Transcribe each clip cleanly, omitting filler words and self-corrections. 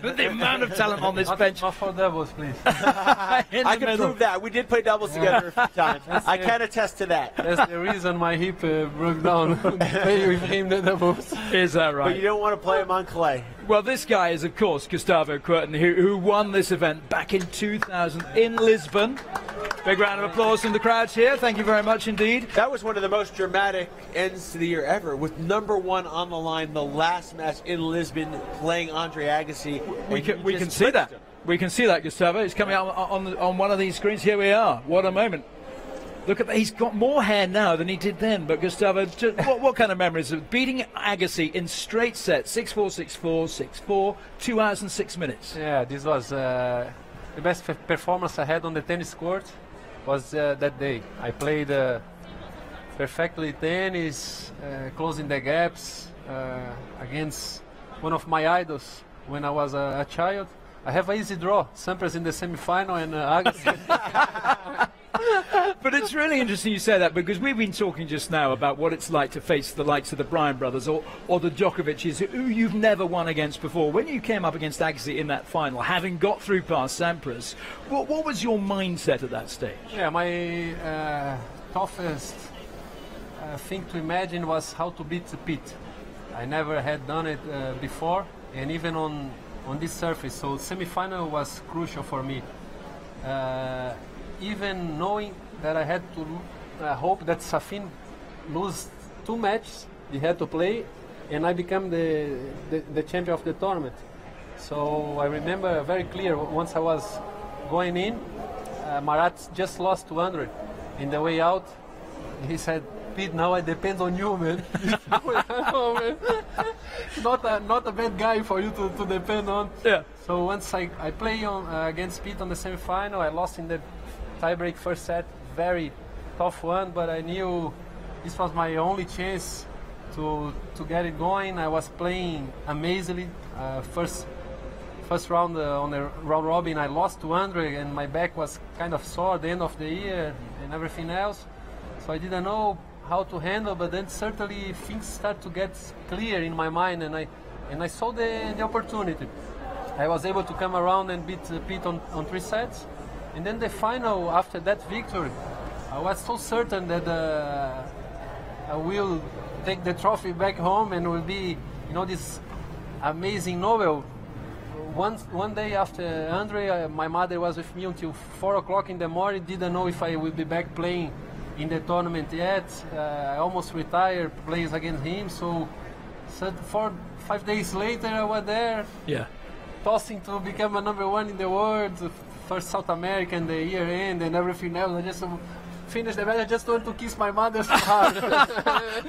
the amount of talent on this bench. Not for doubles, please. I can prove that. We did play doubles together a few times. I can attest to that. That's the reason my hip broke down. Play with him the doubles. Is that right? But you don't want to play him on clay. Well, this guy is, of course, Gustavo Kuerten, who won this event back in 2000 in Lisbon. Big round of applause from the crowds here. Thank you very much indeed. That was one of the most dramatic ends to the year ever, with #1 on the line, the last match in Lisbon, playing Andre Agassi. We can see that. We can see that, Gustavo. It's coming out on one of these screens. Here we are. What a moment. Look at that. He's got more hair now than he did then. But Gustavo, what kind of memories of beating Agassi in straight sets? 6-4, 6-4, 6-4, 2 hours and 6 minutes. Yeah, this was the best performance I had on the tennis court. Was that day. I played perfectly tennis, closing the gaps against one of my idols when I was a child. I have an easy draw. Sampras in the semi-final and Agassi. But it's really interesting you say that, because we've been talking just now about what it's like to face the likes of the Bryan brothers or the Djokovic's who you've never won against before. When you came up against Agassi in that final, having got through past Sampras, what was your mindset at that stage? Yeah, my toughest thing to imagine was how to beat Pete. I never had done it before, and even on this surface. So semi-final was crucial for me. Even knowing that I had to hope that Safin lose 2 matches he had to play, and I become the champion of the tournament. So I remember very clear, once I was going in, Marat just lost 200. In the way out, he said, "Pete, now I depend on you, man." Not a bad guy for you to depend on. Yeah. So once I play against Pete on the semi-final, I lost in the tiebreak first set, very tough one, but I knew this was my only chance to get it going. I was playing amazingly. First round on the round robin, I lost 200, and my back was kind of sore at the end of the year and everything else. So I didn't know how to handle, but then certainly things start to get clear in my mind, and I saw the opportunity. I was able to come around and beat Pete on 3 sets. And then the final, after that victory, I was so certain that I will take the trophy back home and will be, this amazing Nobel. One day after Andre, my mother was with me until 4 o'clock in the morning, didn't know if I will be back playing in the tournament yet. I almost retired playing against him, so 5 days later I was there. Yeah. Tossing to become a #1 in the world, first South American, the year end and everything else. I just finished the match. I just want to kiss my mother so hard.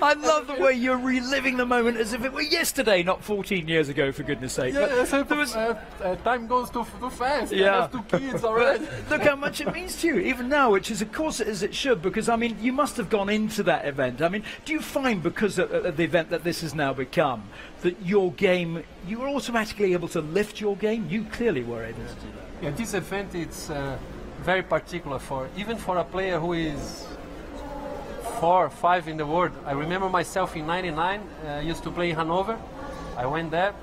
I love the way you're reliving the moment as if it were yesterday, not 14 years ago, for goodness sake. Yeah, time goes too fast. Yeah. I have 2 kids already. Look how much it means to you, even now, which is, of course, as it should, because, I mean, you must have gone into that event. I mean, do you find, because of the event that this has now become, that your game, you were automatically able to lift your game? You clearly were able to do that. Yeah, this event, it's very particular even for a player who is 4 or 5 in the world. I remember myself in '99, used to play in Hanover. I went there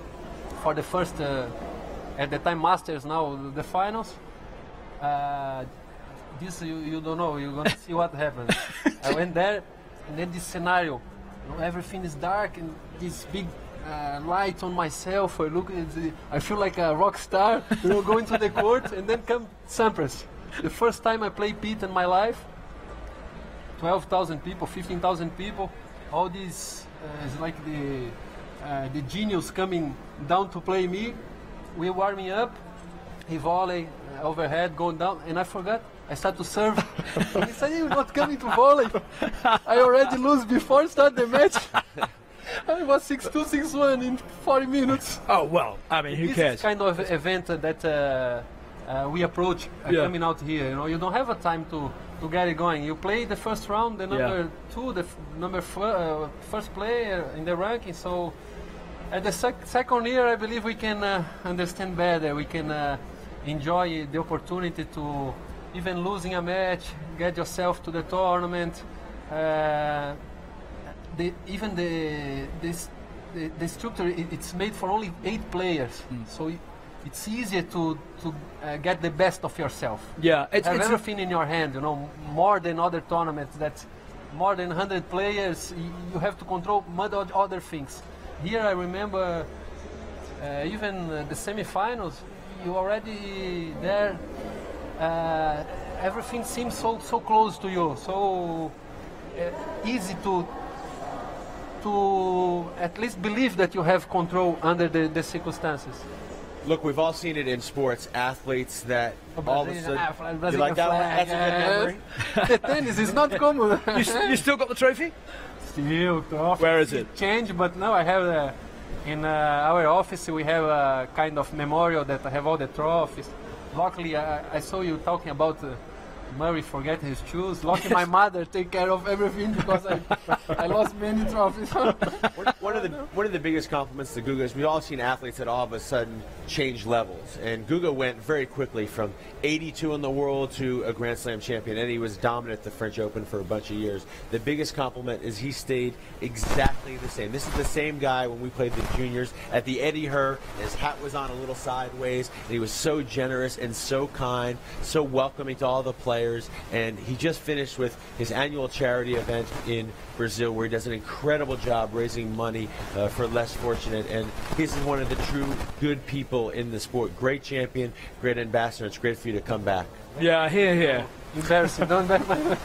for the first, at the time Masters, now the finals. This you don't know, you're going to see what happens. I went there, and then this scenario, everything is dark, and this big light on myself. I feel like a rock star, going to the court, and then come Sampras. The first time I played Pete in my life, 12,000 people, 15,000 people, all this is like the genius coming down to play me. We're warming up, he volley, overhead, going down, and I forgot. I start to serve. He said, "You're not coming to volley." I already lose before start the match. I was 6-2, 6-1 in 40 minutes. Oh, well, I mean, who cares? This is kind of event that we approach coming out here. You don't have a time to get it going. You play the first round, the number 2, the first player in the ranking. So at the second year, I believe we can understand better. We can enjoy the opportunity to, even losing a match, get yourself to the tournament. The structure, it's made for only 8 players. So it's easier to get the best of yourself. Yeah, Have everything in your hand, you know, more than other tournaments. That's more than 100 players. You have to control other things. Here I remember even the semi-finals. You already there. Everything seems so close to you, so easy to at least believe that you have control under the circumstances. Look, we've all seen it in sports. Athletes that all of a sudden. You like that one? That's a good memory. The tennis is not common. You still got the trophy? Still, trophy. Where is it? Changed, but no, I have in our office we have a kind of memorial that I have all the trophies. Luckily, I saw you talking about Murray forgetting his shoes. Luckily, my mother take care of everything because I lost many trophies. One of the biggest compliments to Guga is we've all seen athletes that all of a sudden change levels, and Guga went very quickly from 82 in the world to a Grand Slam champion, and he was dominant at the French Open for a bunch of years. The biggest compliment is he stayed exactly the same. This is the same guy when we played the juniors at the Eddie Herr. His hat was on a little sideways, and he was so generous and so kind, so welcoming to all the players. And he just finished with his annual charity event in Brazil, where he does an incredible job raising money for less fortunate. And this is one of the true good people in the sport. Great champion, great ambassador. It's great for you to come back. Yeah, here. Embarrassing, don't embarrass.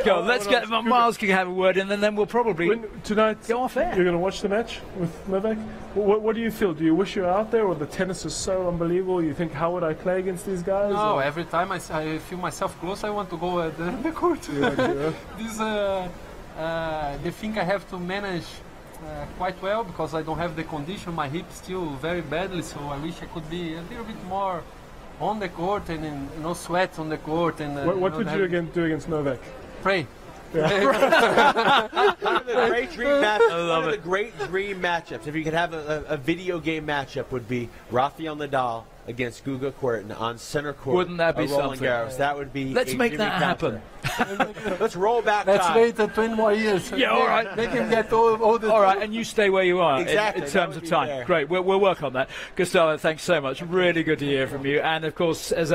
Go, let's get Miles can have a word in, and then we'll probably tonight go off air. You're going to watch the match with Novak. What do you feel? Do you wish you were out there, or the tennis is so unbelievable? You think, how would I play against these guys? No, or? every time I feel myself close, I want to go at the court. This the thing I have to manage quite well because I don't have the condition. My hip still very badly, so I wish I could be a little bit more on the court and no sweat on the court. And what would you do against Novak? Pray. One of the great dream matchups. One of the great dream matchups. If you could have a video game matchup, would be Rafael Nadal against Gustavo Kuerten on center court. Wouldn't that be Roland something? Garros. That would be. Let's make that happen. Let's roll back. Let's time. wait 20 more years. Yeah, all right. Make him get all the. All right, and you stay where you are Exactly, in terms of time. fair. Great, we'll work on that. Gustavo, thanks so much. Really good to hear from you. And of course, as